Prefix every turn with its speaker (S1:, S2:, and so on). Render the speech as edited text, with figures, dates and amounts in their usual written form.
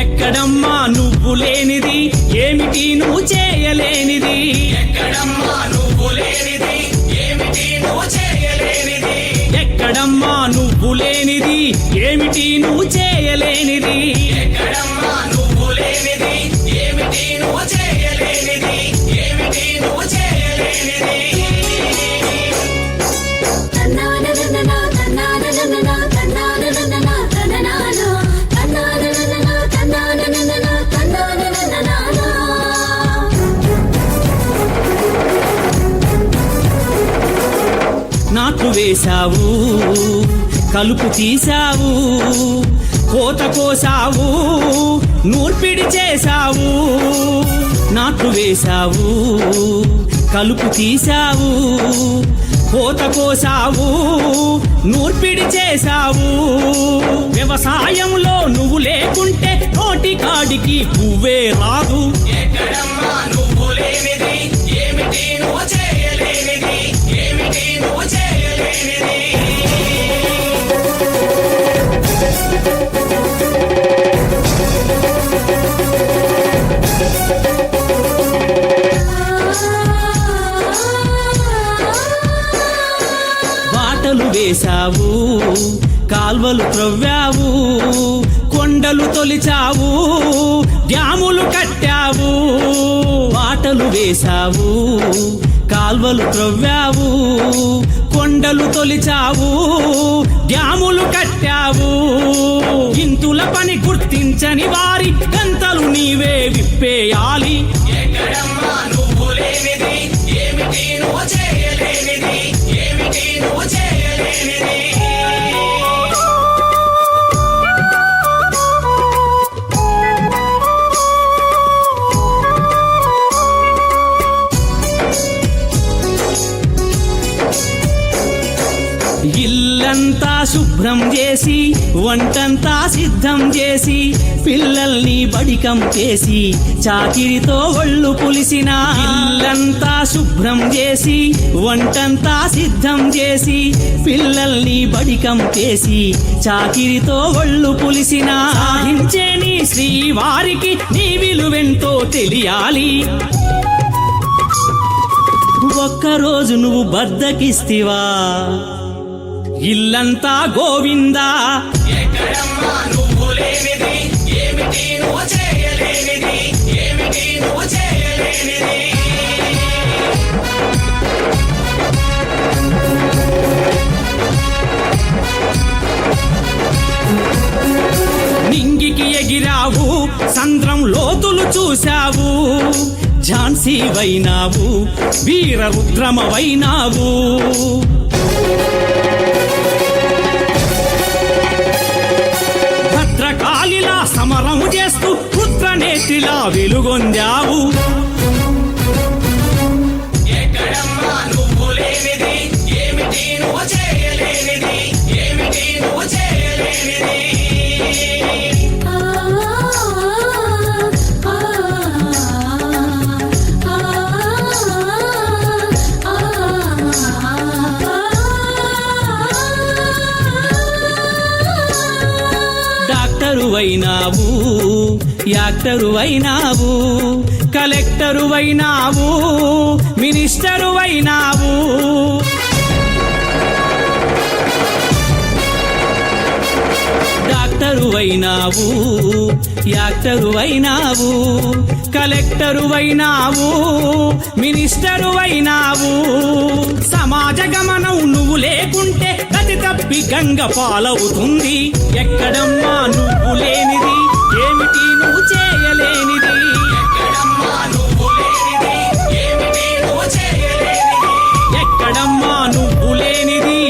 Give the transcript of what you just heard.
S1: ఎక్కడమ్మా నువ్వు లేనిది, ఏమిటి నువ్వు చేయలేనిది?
S2: ఎక్కడమ్మా నువ్వు లేనిది, ఏమిటి నువ్వు చేయలేనిది?
S1: ఎక్కడమ్మా నువ్వు లేనిది, ఏమిటి నువ్వు చేయలేనిది?
S2: ఎక్కడమ్మా నువ్వు లేనిది, ఏమిటి నువ్వు చేయలేనిది? ఏమిటి నువ్వు చేయలేనిది?
S1: నాటు వేశావు, కలుపు తీశావు, కోత కోసావు, నూర్పిడి చేశావు. నాటు వేశావు, కలుపు తీశావు, కోత కోసావు, నూర్పిడి చేశావు. వ్యవసాయంలో నువ్వు లేకుంటే నోటి కాడికి పువ్వే రాదు.
S2: ఎక్కడమ్మా నువ్వు లేనిది, ఏమిటి నువ్వు చేయలేనిది? ఏమిటి నువ్వు చేయలేనిది?
S1: బాటలు వేశావు, కాల్వలు త్రవ్వావు, కొండలు తొలిచావు, డ్యాములు కట్టావు. బాటలు వేశావు, కాల్వలు త్రవ్వావు, కొండలు తొలిచావు, డ్యాములు కట్టావు. ఇంతుల పని గుర్తించని వారి గంతలు నీవే విప్పేయాలి.
S2: ఎక్కడమ్మా నువ్వు లేనిది, ఏమిటి నువ్వు చేయలేనిది? ఏమిటి నువ్వు చేయలేనిది?
S1: ఇల్లంతా శుభ్రం చేసి, వంటంతా సిద్ధం చేసి, పిల్లల్ని బడికం చేసి, చాకిరితో ఒళ్ళు పులిసిన. ఇల్లంతా శుభ్రం చేసి, వంటంతా సిద్ధం చేసి, పిల్లల్ని బడికం చేసి, చాకిరితో ఒళ్ళు పులిసిన. సాధించే నీ శ్రీవారికి నీ విలువెంతో తెలియాలి. ఒక్కరోజు నువ్వు బద్దకిస్తివా, ఇల్లంతా గోవిందా.
S2: ఎక్కడమ్మా నువ్వు లేనిది, ఏమిటి నువ్వు చేయలేనిది? ఏమిటి నువ్వు చేయలేనిది?
S1: నింగికి ఎగిరావు, సంద్రం లోతులు చూశావు, ఝాన్సీ వైనావు, వీరరుద్రమవైనావు. భద్రకాళిలా సమరము చేస్తూ పుత్రనేత్రిలా వెలుగొందావు.
S2: ఎక్కడమ్మా నువ్వు లేనిది, ఏమిటి నువ్వు చేయలేనిది? ఏమిటి నువ్వు చేయలేనిది?
S1: డాక్టరు వైనావు, యాక్టరు వైనావు, కలెక్టరు వైనావు, మినిస్టరు వైనావు. డాక్టరు వైనావు, యాక్టరు వైనావు, కలెక్టరు వైనావు, మినిస్టరు వైనావు. సమాజ గమనం నువ్వు లేకుంటే గతి తప్పి గంగ పాలవుతుంది. ఎక్కడమ్మా నువ్వు లేనిది, ఏమిటి నువ్వు చేయలేనిది?
S2: ఎక్కడమ్మా నువ్వు లేనిది, ఏమిటి నువ్వు చేయలేనిది?
S1: ఎక్కడమ్మా నువ్వు లేనిది,